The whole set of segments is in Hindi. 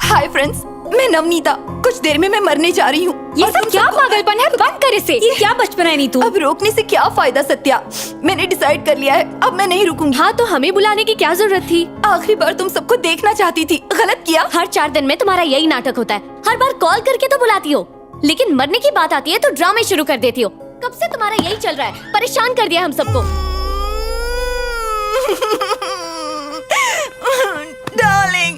हाय फ्रेंड्स, मैं नवनीता। कुछ देर में मैं मरने जा रही हूँ। ये सब क्या पागलपन है? बंद कर इसे। ये क्या बचपन है नीतू? अब रोकने से क्या फायदा सत्या। मैंने डिसाइड कर लिया है, अब मैं नहीं रुकूंगी। हाँ तो हमें बुलाने की क्या जरूरत थी? आखिरी बार तुम सबको देखना चाहती थी, गलत किया। हर 4 दिन में तुम्हारा यही नाटक होता है। हर बार कॉल करके तो बुलाती हो, लेकिन मरने की बात आती है तो ड्रामे शुरू कर देती हो। कब से तुम्हारा यही चल रहा है? परेशान कर दिया हम सबको। डार्लिंग,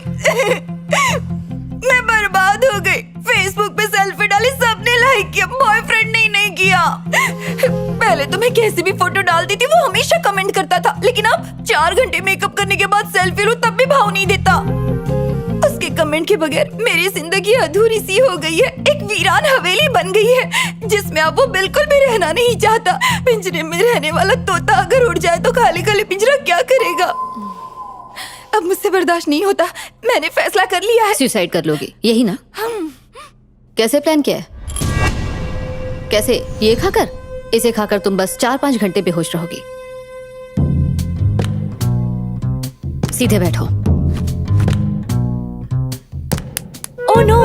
मैं बर्बाद हो गई। फेसबुक पे सेल्फी डाली, सबने लाइक किया, बॉयफ्रेंड ने नहीं किया। पहले तो मैं कैसी भी फोटो डालती थी वो हमेशा कमेंट करता था, लेकिन अब 4 घंटे मेकअप करने के बाद सेल्फी लूं तब भी भाव नहीं देता। उसके कमेंट के बगैर मेरी जिंदगी अधूरी सी हो गई है। एक वीरान हवेली बन गई है जिसमें अब वो बिल्कुल भी रहना नहीं चाहता। पिंजरे में रहने वाला तोता अगर उड़ जाए तो खाली खाली पिंजरा क्या करेगा। अब मुझसे बर्दाश्त नहीं होता। मैंने फैसला कर लिया है। सुसाइड कर लोगी, यही ना? कैसे प्लान किया है? कैसे? ये खाकर? इसे खाकर तुम बस 4-5 घंटे बेहोश रहोगी। सीधे बैठो। ओह नो,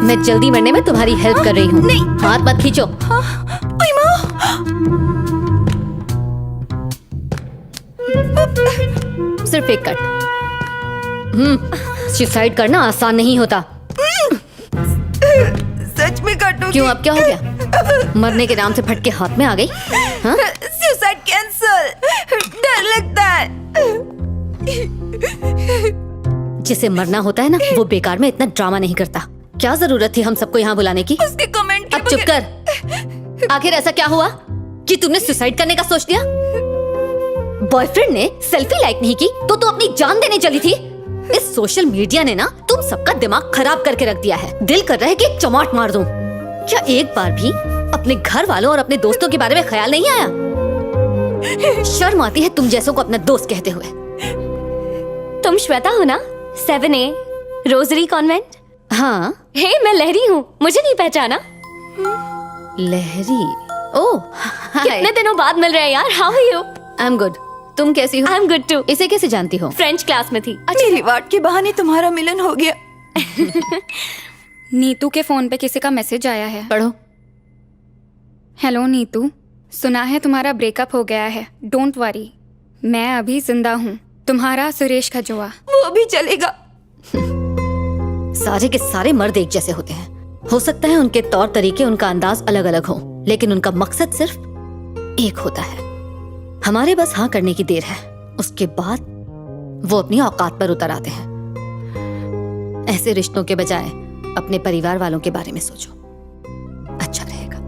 मैं जल्दी मरने में तुम्हारी हेल्प कर रही हूँ। नहीं। हाथ मत खींचो। ओए माँ। सिर्फ एक कट। सुसाइड करना आसान नहीं होता। सच में काटूंगी। क्यों, अब क्या हो गया? मरने के नाम से फटके हाथ में आ गई? हाँ? Suicide cancel. डर लगता है। जिसे मरना होता है ना, वो बेकार में इतना ड्रामा नहीं करता। क्या जरूरत थी हम सबको यहाँ बुलाने की? उसके कमेंट के अब चुप कर। आखिर ऐसा क्या हुआ कि तुमने सुसाइड करने का सोच लिया? बॉयफ्रेंड ने सेल्फी लाइक नहीं की तो तू अपनी जान देने चली थी। इस सोशल मीडिया ने ना तुम सबका दिमाग खराब करके रख दिया है। दिल कर रहा है कि एक चमाट मार दूं। क्या एक बार भी अपने घर वालों और अपने दोस्तों के बारे में ख्याल नहीं आया? शर्म आती है तुम जैसों को अपना दोस्त कहते हुए। तुम श्वेता हो ना? 7A rosary convent. हाँ। हे, मैं लहरी हूँ, मुझे नहीं पहचाना? लहरी? ओह, कितने दिनों बाद मिल रहे हैं यार। How are you? I am good. तुम कैसी हो? I am good too. इसे कैसे जानती हो? फ्रेंच क्लास में थी। मेरी वाट के बहाने तुम्हारा मिलन हो गया। नीतू के फोन पे किसी का मैसेज आया है। पढ़ो। हेलो नीतू, सुना है तुम्हारा ब्रेकअप हो गया है। डोंट वरी, मैं अभी जिंदा हूँ। तुम्हारा सुरेश खजोआ। वो भी चलेगा। सारे के सारे मर्द एक जैसे होते हैं। हो सकता है उनके तौर तरीके, उनका अंदाज अलग अलग हो, लेकिन उनका मकसद सिर्फ एक होता है। हमारे बस हाँ करने की देर है, उसके बाद वो अपनी औकात पर उतर आते हैं। ऐसे रिश्तों के बजाय अपने परिवार वालों के बारे में सोचो, अच्छा रहेगा।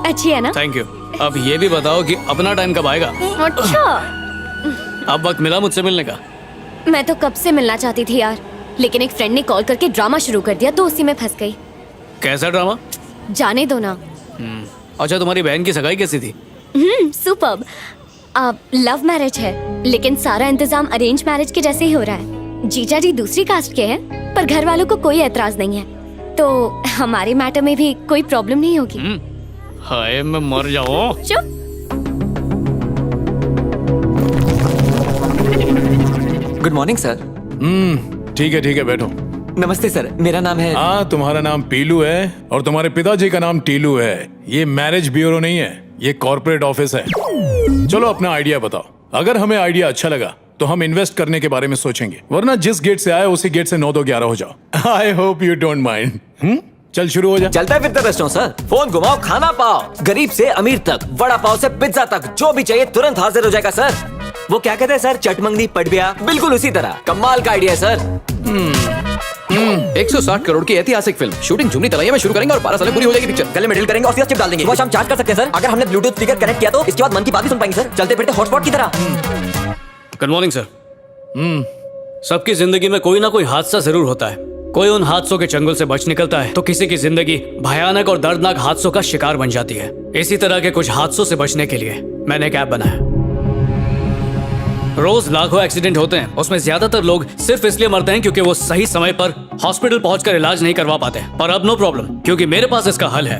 अच्छी है ना? Thank you. अब ये भी बताओ कि अपना टाइम कब आएगा? अच्छा, अब वक्त मिला मुझसे मिलने का? मैं तो कब से मिलना चाहती थी यार, लेकिन एक फ्रेंड ने कॉल करके ड्रामा शुरू कर दिया तो उसी में फंस गई। कैसा ड्रामा? जाने दो ना। अच्छा, तुम्हारी बहन की सगाई कैसी थी? सुपर्ब। लव मैरिज है, लेकिन सारा इंतजाम अरेंज मैरिज के जैसे ही हो रहा है। जीजा जी दूसरी कास्ट के हैं, पर घर वालों को कोई एतराज नहीं है, तो हमारे मैटर में भी कोई प्रॉब्लम नहीं होगी। हाय, मैं मर जाऊं। चुप। Good morning sir. ठीक है बैठो। नमस्ते सर, मेरा नाम है। हाँ, तुम्हारा नाम पीलू है और तुम्हारे पिताजी का नाम टीलू है। ये मैरिज ब्यूरो नहीं है, ये कॉर्पोरेट ऑफिस है। चलो अपना आइडिया बताओ। अगर हमें आइडिया अच्छा लगा तो हम इन्वेस्ट करने के बारे में सोचेंगे, वरना जिस गेट से आए उसी गेट से 9 2 11 हो जाओ। I hope you don't mind. चल शुरू हो जा। चलता है फिरता रेस्टोरेंट सर। फोन घुमाओ, खाना पाओ। गरीब से अमीर तक, वड़ा पाव से पिज्जा तक, जो भी चाहिए तुरंत हाजिर हो जाएगा सर। वो क्या कहते हैं सर, चटमंगनी पटबिया, बिल्कुल उसी तरह। कमाल का आइडिया है सर। 160 करोड़ की ऐतिहासिक फिल्म शूटिंग झुमरी तलैया में शुरू करेंगे और 12 साल में पूरी हो जाएगी पिक्चर। गले में डील करेंगे और सीधा चिप डाल देंगे। वो हम चार्ज कर सकते हैं सर। अगर हमने ब्लूटूथ स्पीकर कनेक्ट किया तो इसके बाद मन की बात भी सुन पाएंगे सर, चलते फिरते हॉटस्पॉट की तरह। Good morning sir. सबकी जिंदगी में कोई ना कोई हादसा जरूर होता है। कोई उन हादसों के चंगुल से बच निकलता है तो किसी की जिंदगी भयानक और दर्दनाक हादसों का शिकार बन जाती है। इसी तरह के कुछ हादसों से बचने के लिए मैंने एक ऐप बनाया। रोज लाखों एक्सीडेंट होते हैं, उसमें ज्यादातर लोग सिर्फ इसलिए मरते हैं क्योंकि वो सही समय पर हॉस्पिटल पहुंचकर इलाज नहीं करवा पाते। पर अब नो प्रॉब्लम, क्योंकि मेरे पास इसका हल है।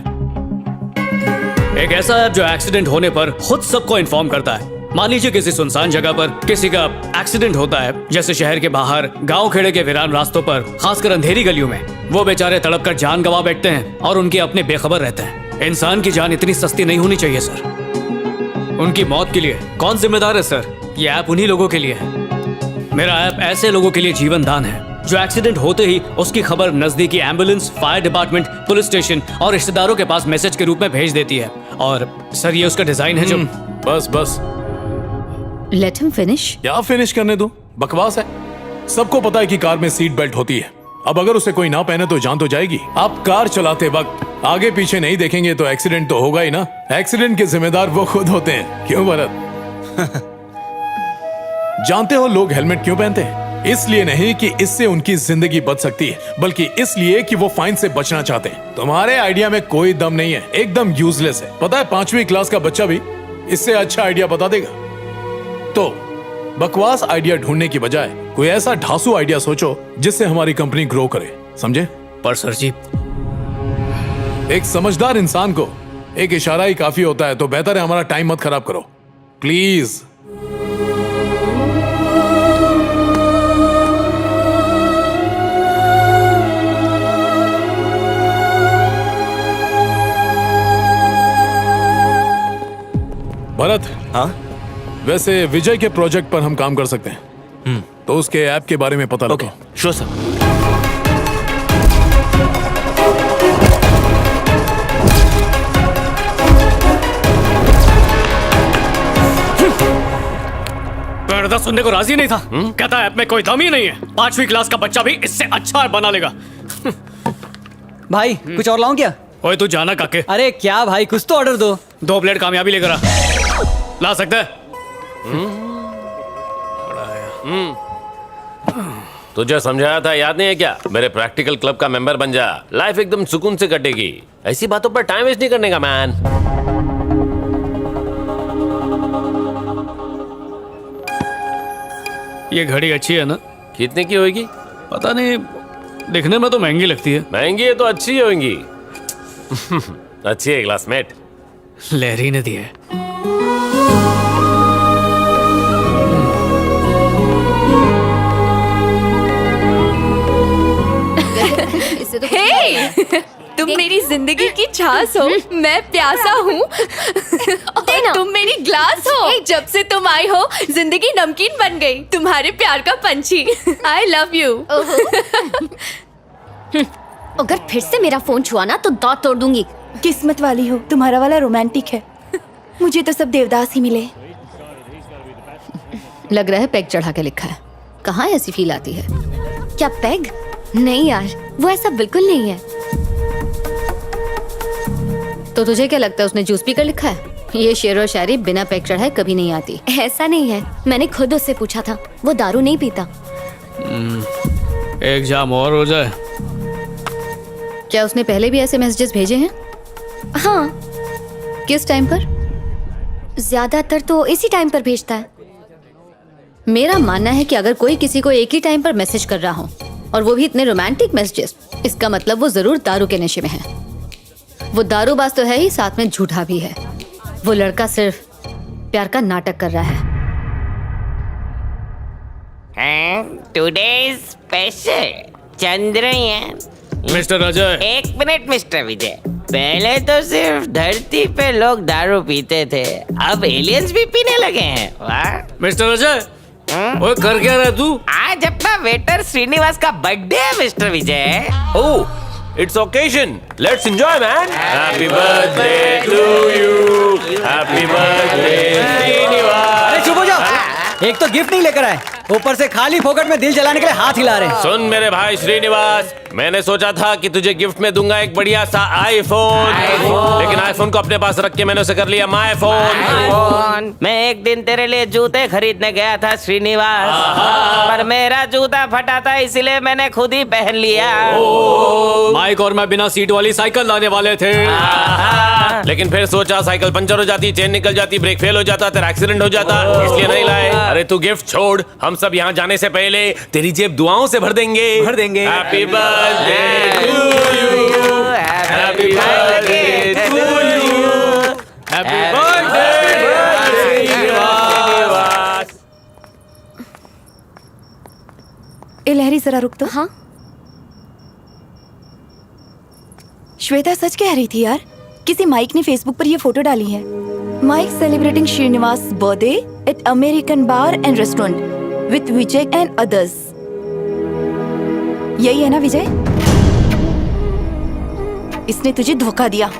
एक ऐसा ऐप जो एक्सीडेंट होने पर खुद सबको इन्फॉर्म करता है। मान लीजिए किसी सुनसान जगह पर किसी का एक्सीडेंट होता है, जैसे शहर के बाहर, गांव खेड़े के वीरान रास्तों पर, खासकर अंधेरी गलियों में। वो बेचारे तड़प कर जान गंवा बैठते हैं और उनके अपने बेखबर रहते हैं। इंसान की जान इतनी सस्ती नहीं होनी चाहिए सर। उनकी मौत के लिए कौन जिम्मेदार है सर? ये ऐप उन्हीं लोगों के लिए है। मेरा ऐप ऐसे लोगों के लिए जीवन दान है जो एक्सीडेंट होते ही उसकी खबर नजदीकी ambulance, fire department, police station और रिश्तेदारों के पास मैसेज के रूप में भेज देती है। और सर ये उसका डिजाइन है जो बस लेट हिम फिनिश। क्या फिनिश करने दो, बकवास है। सबको पता है कि कार में सीट बेल्ट होती है। अब अगर उसे कोई ना पहने तो जान तो जाएगी। आप कार चलाते वक्त आगे पीछे नहीं देखेंगे तो एक्सीडेंट तो होगा ही ना। एक्सीडेंट के जिम्मेदार वो खुद होते हैं, क्यों भरत? जानते हो लोग हेलमेट क्यों पहनते हैं? इसलिए नहीं कि इससे उनकी जिंदगी बच सकती है, बल्कि इसलिए कि वो फाइन से बचना चाहते हैं। तुम्हारे आइडिया में कोई दम नहीं है, एकदम यूजलेस है। पता है 5वीं क्लास का बच्चा भी इससे अच्छा आइडिया बता देगा। तो बकवास आइडिया ढूंढने की बजाय कोई ऐसा ढासू आइडिया सोचो जिससे हमारी कंपनी ग्रो करे, समझे? पर सर जी, एक समझदार इंसान को एक इशारा ही काफी होता है। तो बेहतर है हमारा टाइम मत खराब करो, प्लीज। भरत, हाँ वैसे विजय के प्रोजेक्ट पर हम काम कर सकते हैं। तो उसके ऐप के बारे में पता ओके, लगाओ। Sure sir. पर्दा सुनने को राजी नहीं था। कहता ऐप में कोई दम ही नहीं है। 5वीं क्लास का बच्चा भी इससे अच्छा बना लेगा। भाई कुछ और लाऊं क्या? ओए तू जाना काके, अरे क्या भाई, कुछ तो ऑर्डर दो। 2 प्लेट कामयाबी लेकर आ। ला सकता है? तुझे समझाया था, याद नहीं है क्या? मेरे प्रैक्टिकल क्लब का मेंबर बन जा, लाइफ एकदम सुकून से कटेगी। ऐसी बातों पर टाइम वेस्ट नहीं करने का मैन। ये घड़ी अच्छी है ना? कितने की होगी? पता नहीं, दिखने में तो महंगी लगती है। महंगी है तो अच्छी ही होगी। अच्छी है क्लासमेट। लहरी ने दी है। हे, तुम मेरी जिंदगी की छास हो, मैं प्यासा हूँ और तुम मेरी ग्लास हो। जब से तुम आई हो जिंदगी नमकीन बन गई, तुम्हारे प्यार का पंछी। I love you. अगर फिर से मेरा फोन छुआ ना तो दांत तोड़ दूंगी। किस्मत वाली हो, तुम्हारा वाला रोमांटिक है। मुझे तो सब देवदास ही मिले। लग रहा है पैक चढ़ा के लिखा है। कहाँ ऐसी फील आती है? क्या पैग? नहीं यार, वो ऐसा बिल्कुल नहीं है। तो तुझे क्या लगता है उसने जूस पी कर लिखा है? ये शेर और शायरी बिना पैक चढ़ाए कभी नहीं आती। ऐसा नहीं है, मैंने खुद उससे पूछा था, वो दारू नहीं पीता। एक जाम और हो जाए। क्या उसने पहले भी ऐसे मैसेजेस भेजे हैं? हाँ, किस टाइम पर? ज्यादातर तो इसी टाइम पर भेजता है। मेरा मानना है कि अगर कोई किसी को एक ही टाइम पर मैसेज कर रहा हो और वो भी इतने रोमांटिक मैसेजेस, इसका मतलब वो जरूर दारू के नशे में है। वो दारूबाज तो है ही, साथ में झूठा भी है। वो लड़का सिर्फ प्यार का नाटक कर रहा है। Today special Chandrayaan. Mister Ajay, एक मिनट मिस्टर विजय, पहले तो सिर्फ धरती पे लोग दारू पीते थे, अब एलियंस भी पीने लगे हैं। वाह। मिस्टर अजय, ओए कर क्या रहा तू? आज अपना वेटर श्रीनिवास का बर्थडे है mister Vijay. Oh, it's occasion, let's enjoy man. Happy birthday to you, happy birthday Srinivas. अरे चुप हो जाओ, एक तो गिफ्ट नहीं लेकर आए, ऊपर से खाली फोकट में दिल जलाने के लिए हाथ हिला रहे हैं। सुन मेरे भाई श्रीनिवास, मैंने सोचा था कि तुझे गिफ्ट में दूंगा एक बढ़िया सा आईफोन, लेकिन आईफोन को अपने पास रख के मैंने उसे कर लिया माय फोन। मैं एक दिन तेरे लिए जूते खरीदने गया था श्रीनिवास, पर मेरा जूता फटा था, इसलिए मैंने खुद ही पहन लिया। माइक और मैं बिना सीट वाली साइकिल लाने वाले थे, लेकिन फिर सोचा साइकिल पंचर हो जाती, चेन निकल जाती, ब्रेक फेल हो जाता, तेरा एक्सीडेंट हो जाता, इसलिए नहीं लाए। अरे तू गिफ्ट छोड़, हम सब यहाँ जाने से पहले तेरी जेब दुआओं से भर देंगे। Happy birthday to you, happy birthday to you, happy birthday Srinivas. ए लहरी जरा रुक तो। हाँ श्वेता सच कह रही थी यार, किसी माइक ने फेसबुक पर ये फोटो डाली है। Mike celebrating Srinivas birthday at American bar and restaurant with Vijay and others. यही है ना विजय? इसने तुझे धोखा दिया।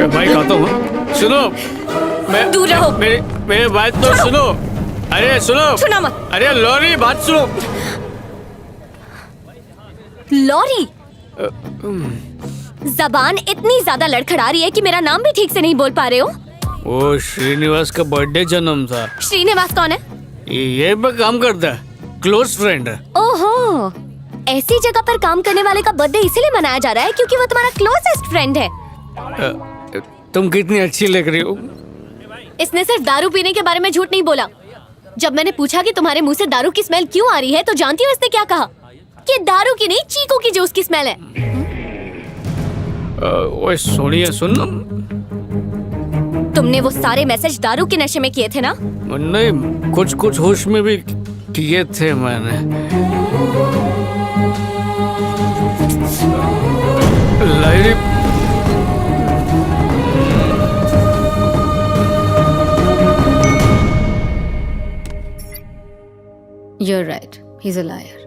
भाई खाता हूँ, सुनो, मैं दूर रहो। मेरी बात तो सुनो। अरे सुनो, छूना मत। अरे लॉरी बात सुनो। लॉरी, जबान इतनी ज्यादा लड़खड़ा रही है कि मेरा नाम भी ठीक से नहीं बोल पा रहे हो। वो श्रीनिवास का बर्थडे जन्म था। श्रीनिवास कौन है? ये पे काम करता है, क्लोज फ्रेंड है। ओहो, ऐसी जगह पर काम करने वाले का बर्थडे इसीलिए मनाया जा रहा है क्योंकि वो तुम्हारा क्लोजेस्ट फ्रेंड है। तुम कितनी अच्छी लग रही हो। इसने सिर्फ दारू पीने के बारे में झूठ नहीं बोला। जब मैंने पूछा कि तुम्हारे मुंह से दारू की स्मेल क्यों आ रही है, तो जानती हो इसने क्या कहा? कि दारू की नहीं, चीकू की जूस की स्मेल है। ओए सोनिया सुन, तुमने वो सारे मैसेज दारू के नशे में किए थे ना? नहीं, कुछ कुछ होश में भी किए थे मैंने। लाइरी, You're right. He's a liar.